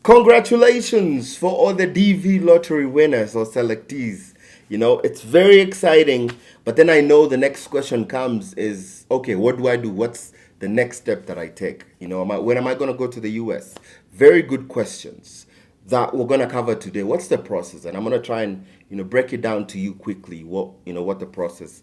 Congratulations for all the DV lottery winners or selectees. It's very exciting, but then I know the next question comes is, okay, what do I do? What's the next step that I take? When am I going to go to the US? Very good questions that we're going to cover today. What's the process? And I'm going to try and break it down to you quickly what the process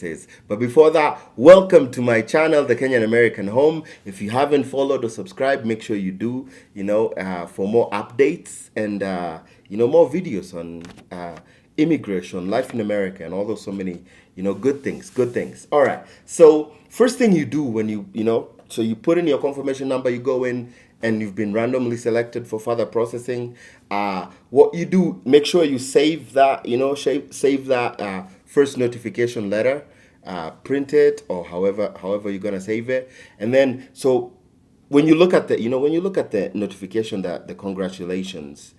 is. But before that, welcome to my channel, the Kenyan American Home. If you haven't followed or subscribed, make sure you do, for more updates and more videos on immigration, life in America, and all those so many good things. All right, so first thing you do when so you put in your confirmation number, you go in, and you've been randomly selected for further processing. What you do, make sure you save that, save that first notification letter, print it, or however you're gonna save it, and then so when you look at the notification, that the congratulations,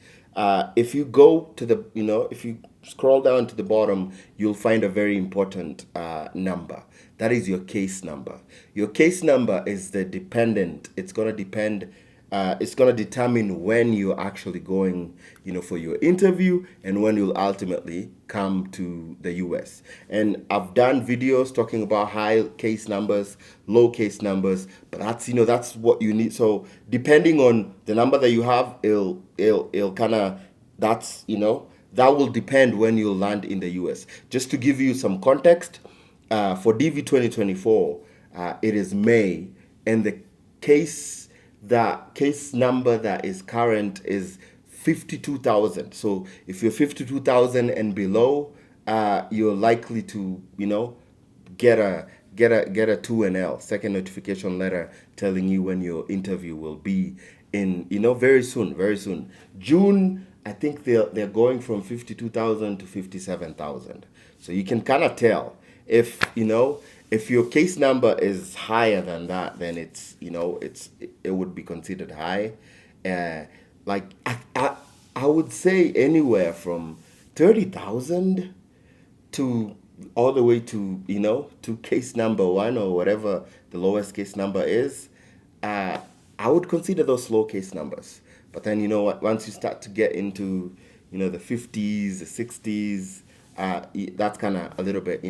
if you go to the if you scroll down to the bottom, you'll find a very important number. That is your case number. Your case number is the dependent. It's going to depend. It's going to determine when you're actually going, for your interview, and when you'll ultimately come to the US. And I've done videos talking about high case numbers, low case numbers, but that's what you need. So depending on the number that you have, it'll kind of, that will depend when you'll land in the US. Just to give you some context, for DV 2024, it is May, and the case number that is current is 52,000. So if you're 52,000 and below, you're likely to get a 2NL, second notification letter, telling you when your interview will be in very soon. June, I think they're going from 52,000 to 57,000. So you can kind of tell if your case number is higher than that, then it would be considered high. Like I would say anywhere from 30,000 to all the way to case number one, or whatever the lowest case number is. I would consider those low case numbers. But then once you start to get into the 50s, the 60s, that's kind of a little bit,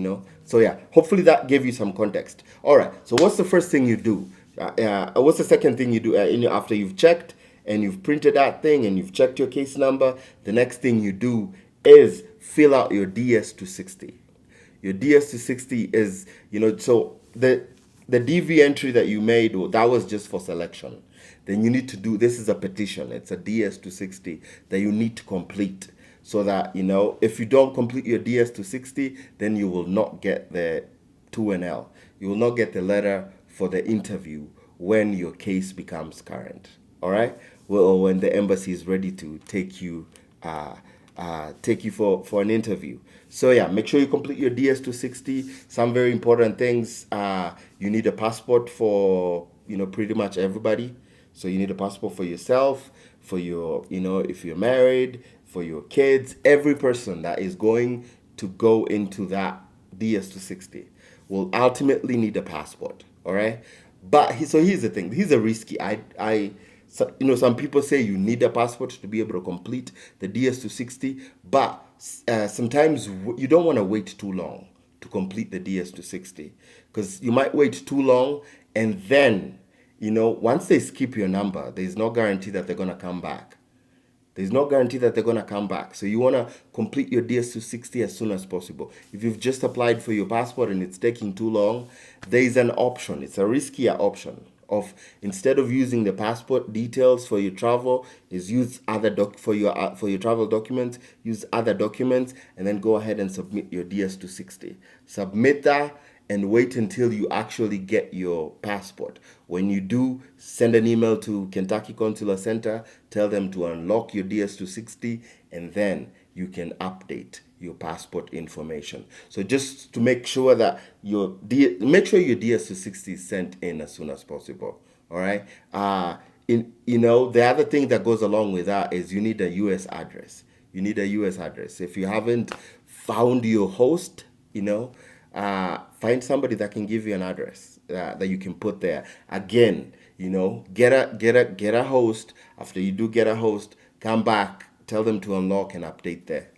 So yeah, hopefully that gave you some context. All right. So what's the first thing you do? What's the second thing you do after you've checked and you've printed that thing and you've checked your case number? The next thing you do is fill out your DS-260. Your DS-260 is, so the DV entry that you made, that was just for selection. Then you need to do, this is a petition. It's a DS-260 that you need to complete, so that, if you don't complete your DS-260, then you will not get the 2NL. You will not get the letter for the interview when your case becomes current. All right? Well, when the embassy is ready to take you for an interview. So yeah, make sure you complete your DS-260. Some very important things. You need a passport for pretty much everybody. So you need a passport for yourself, for your if you're married, for your kids. Every person that is going to go into that DS-260 will ultimately need a passport. All right. But so here's the thing. Here's a risky. So, some people say you need a passport to be able to complete the DS-260, but sometimes you don't want to wait too long to complete the DS-260, because you might wait too long, and then, once they skip your number, there's no guarantee that they're going to come back. There's no guarantee that they're going to come back. So you want to complete your DS-260 as soon as possible. If you've just applied for your passport and it's taking too long, there is an option. It's a riskier option of, instead of using the passport details for your travel, is use other for your travel documents, use other documents, and then go ahead and submit your DS-260. Submit that and wait until you actually get your passport. When you do, send an email to Kentucky Consular Center, tell them to unlock your DS-260, and then you can update your passport information. So just to make sure that your DS-260 is sent in as soon as possible. All right. The other thing that goes along with that is you need a US address. You need a US address. If you haven't found your host, find somebody that can give you an address that you can put there. Again, Get a host. After you do get a host, come back, tell them to unlock and update their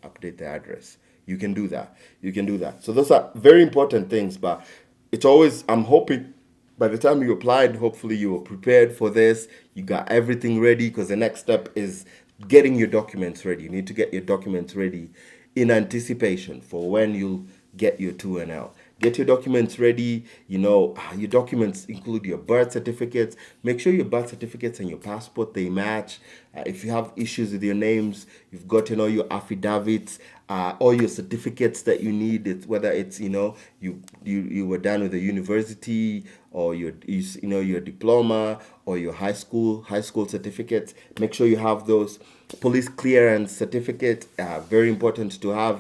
address. You can do that. You can do that. So those are very important things, but it's always, I'm hoping by the time you applied, hopefully you were prepared for this. You got everything ready, because the next step is getting your documents ready. You need to get your documents ready in anticipation for when you'll get your 2NL. Get your documents ready. Your documents include your birth certificates. Make sure your birth certificates and your passport, they match. If you have issues with your names, you've gotten all your affidavits, all your certificates that you need. Whether it's you were done with a university, or your diploma, or your high school certificates. Make sure you have those. Police clearance certificate, very important to have.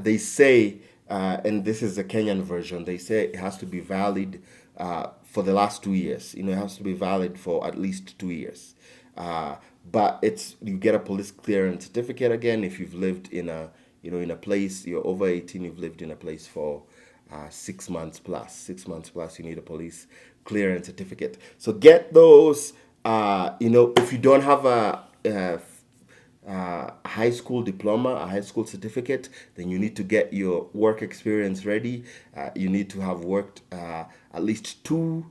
They say, and this is the Kenyan version, they say it has to be valid for the last 2 years. It has to be valid for at least 2 years. But you get a police clearance certificate again if you've lived in a place, you're over 18, you've lived in a place for 6 months plus. 6 months plus, you need a police clearance certificate. So get those. If you don't have a high school diploma, a high school certificate, then you need to get your work experience ready. You need to have worked at least 2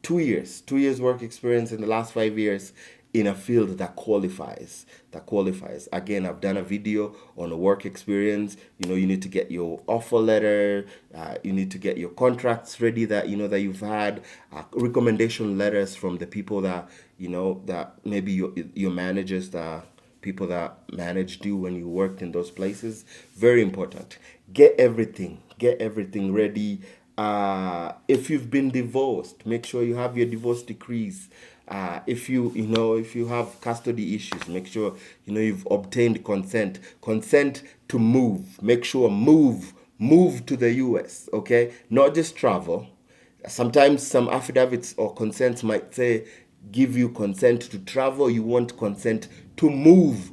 years work experience in the last 5 years in a field that qualifies. Again, I've done a video on a work experience. You need to get your offer letter. You need to get your contracts ready that that you've had, recommendation letters from the people that that maybe your managers, the people that managed you when you worked in those places. Very important. Get everything ready. If you've been divorced, make sure you have your divorce decrees. If you have custody issues, make sure you've obtained consent to move. Make sure move to the US. Okay, not just travel. Sometimes some affidavits or consents might say give you consent to travel. You want consent to move.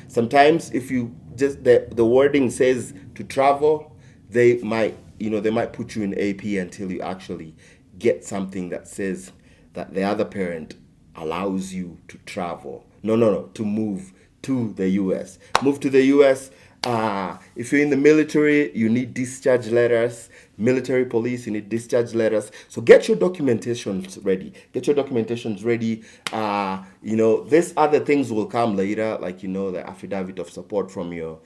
Sometimes if you just the wording says to travel, they might put you in AP until you actually get something that says that the other parent allows you to travel. No, to move to the US. Move to the US. If you're in the military, you need discharge letters. Military police, you need discharge letters. So get your documentations ready. These other things will come later, like the affidavit of support from your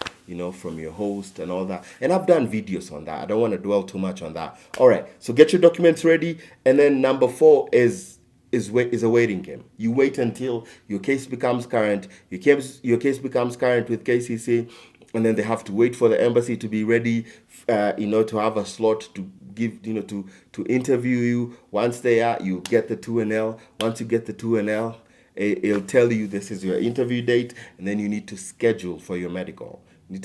host and all that. And I've done videos on that. I don't want to dwell too much on that. All right. So get your documents ready, and then number 4 is a waiting game. You wait until your case becomes current. Your case becomes current with KCC, and then they have to wait for the embassy to be ready, to have a slot to give, to interview you. Once they are, you get the 2NL. Once you get the 2NL, it'll tell you this is your interview date, and then you need to schedule for your medical. And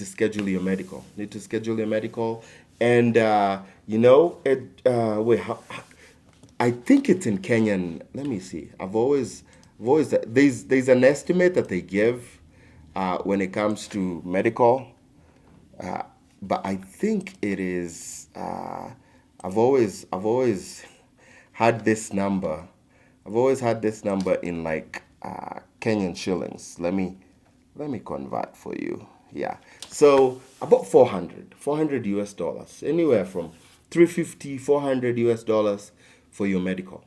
wait, I think it's in Kenyan. Let me see. There's an estimate that they give when it comes to medical, but I think it is. I've always had this number. I've always had this number in like Kenyan shillings. Let me convert for you. Yeah. So about 400 US dollars, anywhere from 350, 400 US dollars for your medical.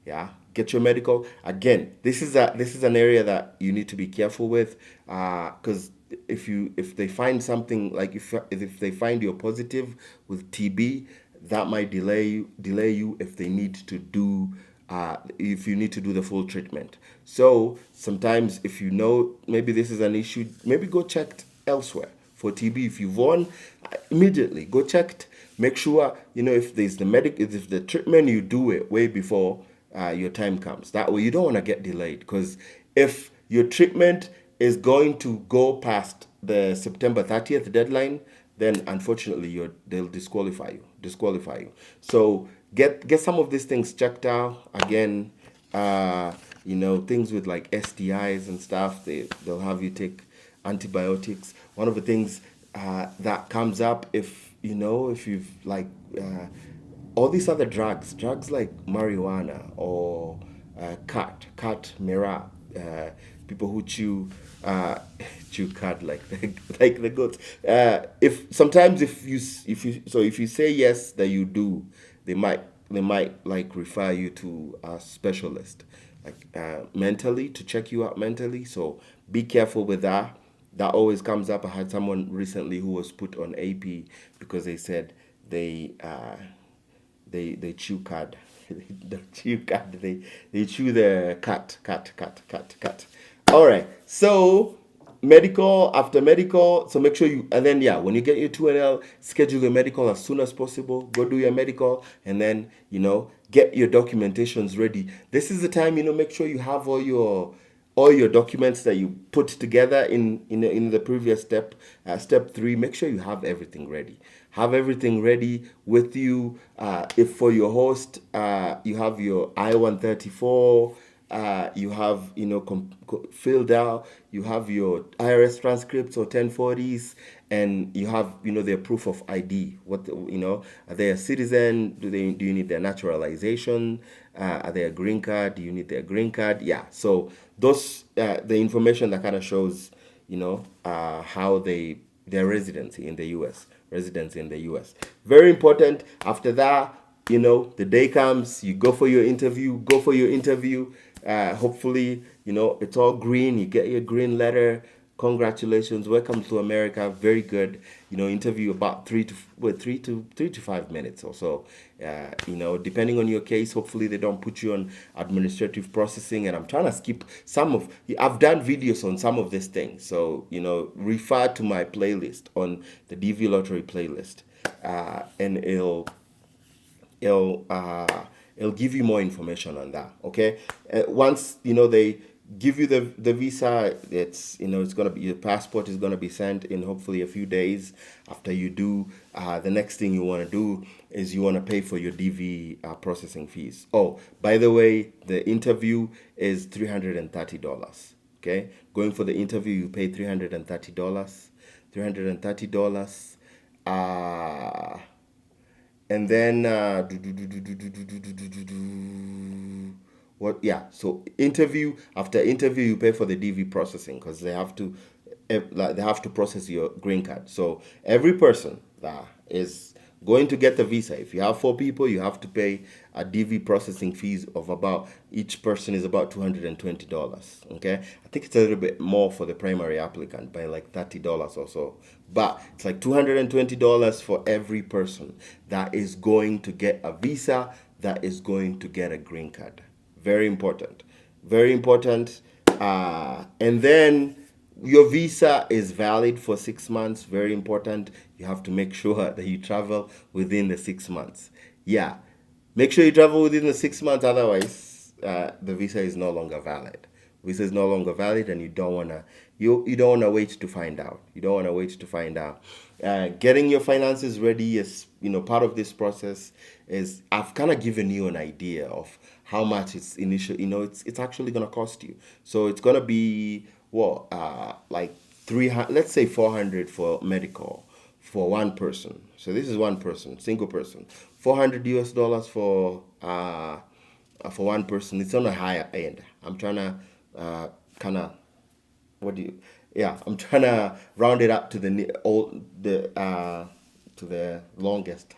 Yeah. Get your medical. Again, this is an area that you need to be careful with, because if they find something, like if they find you're positive with TB, that might delay you if they need to do if you need to do the full treatment. So sometimes, if maybe this is an issue, maybe go check elsewhere for TB. If you've won, immediately go check. Make sure if there's if the treatment, you do it way before your time comes. That way you don't want to get delayed, because if your treatment is going to go past the September 30th deadline, then unfortunately they'll disqualify you. So get some of these things checked out. Again, things with like STIs and stuff, they'll have you take antibiotics. One of the things that comes up, if you've like all these other drugs like marijuana or cat mera, people who chew cud like like the goats. If sometimes if you say yes that you do, they might like refer you to a specialist, like mentally, to check you out mentally. So be careful with that. That always comes up. I had someone recently who was put on AP because they said they they chew cud. They chew cud. They chew the cat. All right. So medical, after medical. So make sure you, and then yeah, when you get your 2NL, schedule your medical as soon as possible. Go do your medical, and then get your documentations ready. This is the time, make sure you have all your documents that you put together in the previous step, step 3. Make sure you have everything ready. Have everything ready with you. If for your host, you have your I-134, you have filled out, you have your IRS transcripts or 1040s, and you have their proof of ID. Are they a citizen? Do you need their naturalization? Are they a green card? Do you need their green card? Yeah. So those the information that kind of shows how their residency in the U.S. Residence in the U.S. Very important. After that, the day comes, you go for your interview. Hopefully, it's all green. You get your green letter. Congratulations, welcome to America. Very good. Interview about 3 to 5 minutes or so. Depending on your case, hopefully they don't put you on administrative processing. And I'm trying to skip I've done videos on some of these things. So, refer to my playlist on the DV Lottery playlist. And it'll give you more information on that. Okay. Once they give you the visa, it's gonna be, your passport is gonna be sent in hopefully a few days. After you do, the next thing you want to do is you want to pay for your DV processing fees. Oh, by the way, the interview is $330. Okay, going for the interview, you pay $330. $330. And then what? Yeah. So after interview, you pay for the DV processing, because they have to process your green card. So every person that is going to get the visa, if you have 4 people, you have to pay a DV processing fees of about, each person is about $220. Okay, I think it's a little bit more for the primary applicant, by like $30 or so, but it's like $220 for every person that is going to get a visa, that is going to get a green card. Very important. Very important. And then your visa is valid for 6 months. Very important. You have to make sure that you travel within the 6 months. Yeah. Make sure you travel within the 6 months. Otherwise, the visa is no longer valid. Visa is no longer valid, and you don't wanna wait to find out. You don't wanna wait to find out. Getting your finances ready is part of this process. Is I've kind of given you an idea of how much it's actually gonna cost you. So it's gonna be what, like 300, let's say 400 for medical for one person. So this is one person, single person. $400 for one person. It's on a higher end. I'm trying to kind of, I'm trying to round it up to the longest.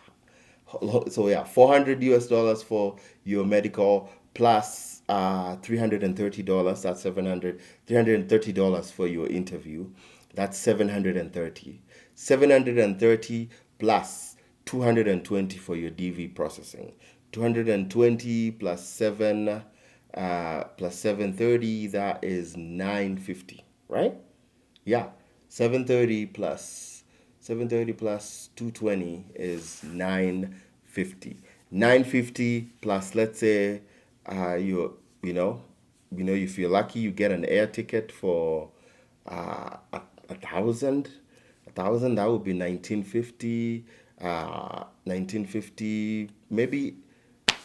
So yeah, $400 for your medical, plus $330. That's 700. $330 for your interview. That's 730. 730 plus 220 for your DV processing. 220 plus 730, that is 950, right? Yeah. 730 plus 220 is 950. 950 plus, let's say, if you're lucky, you get an air ticket for a thousand. That would be 1950. 1950, maybe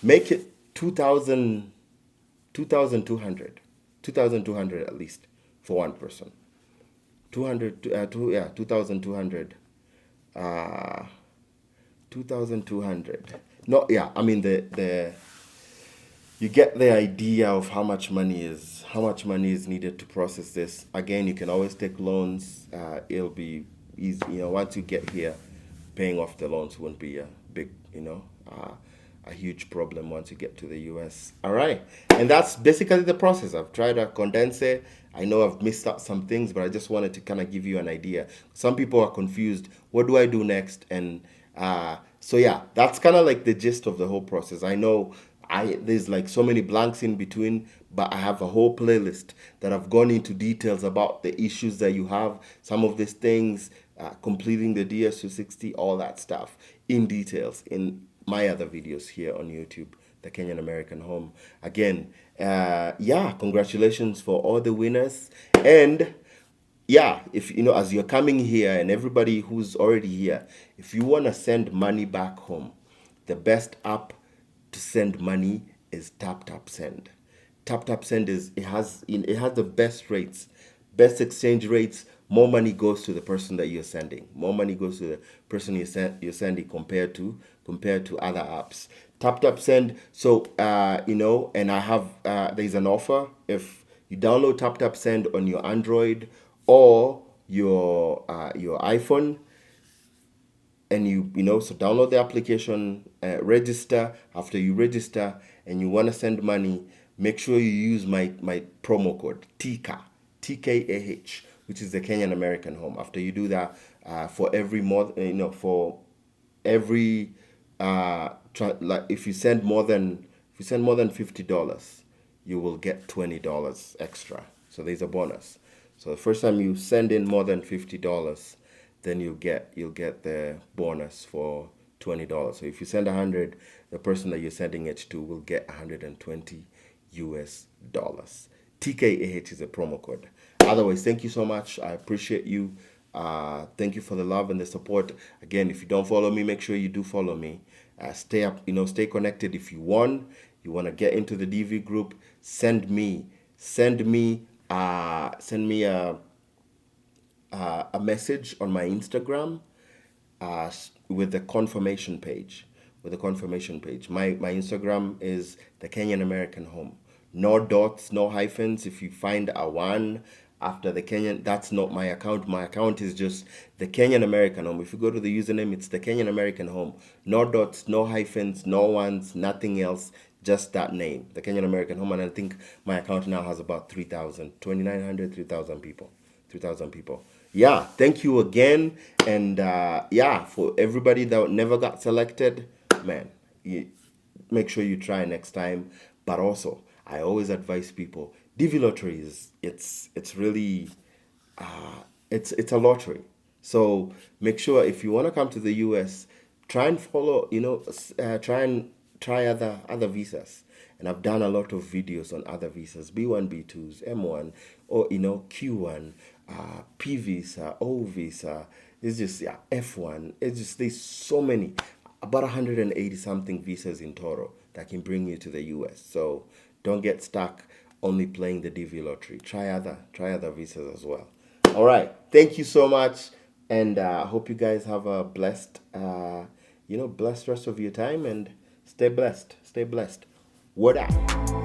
make it 2000, 2200. 2200 at least for one person. 2200. 2200. 2200. No, yeah, I mean the you get the idea of how much money is needed to process this. Again, you can always take loans. It'll be easy. Once you get here, paying off the loans won't be a big, a huge problem once you get to the US. All right, and that's basically the process. I've tried to condense it. I know I've missed out some things, but I just wanted to kind of give you an idea. Some people are confused. What do I do next? And so yeah, that's kind of like the gist of the whole process. I know there's like so many blanks in between, but I have a whole playlist that I've gone into details about the issues that you have, some of these things, completing the DS260, all that stuff in details in my other videos here on YouTube, the Kenyan American Home. Again, yeah, congratulations for all the winners. And yeah, if as you're coming here, and everybody who's already here, if you want to send money back home, the best app to send money is Tap Tap Send. Tap Tap Send it has the best rates, best exchange rates. More money goes to the person that you're sending. More money goes to the person you're sending compared to other apps. Tap Tap Send. So and I have there's an offer if you download Tap Tap Send on your Android or your iPhone, and so download the application, register. After you register and you want to send money, make sure you use my promo code TKAH, which is the Kenyan American Home. After you do that, for every more for every like if you send more than $50, you will get $20 extra. So there's a bonus. So the first time you send in more than $50, then you'll get the bonus for $20. So if you send 100, the person that you're sending it to will get 120 US dollars. TKAH is a promo code. Otherwise, thank you so much. I appreciate you. Thank you for the love and the support. Again, if you don't follow me, make sure you do follow me. Stay connected. If you want to get into the DV group, send me a message on my Instagram, with the confirmation page. My Instagram is the Kenyan American Home. No dots, no hyphens. If you find a one after the Kenyan, that's not my account. My account is just the Kenyan American Home. If you go to the username, it's the Kenyan American Home. No dots, no hyphens, no ones, nothing else. Just that name, the Kenyan American Home. And I think my account now has about 3,000 people. 3,000 people. Yeah, thank you again. And yeah, for everybody that never got selected, man, make sure you try next time. But also, I always advise people, DV lottery it's really it's a lottery. So make sure if you want to come to the US, try and follow, try other visas. And I've done a lot of videos on other visas, B1, B2s, M1, or Q1, P visa, O visa. It's just F1. It's just there's so many, about 180 something visas in total that can bring you to the US. So don't get stuck only playing the DV lottery. Try other visas as well. All right. Thank you so much, and hope you guys have a blessed blessed rest of your time, and stay blessed. Stay blessed. What up?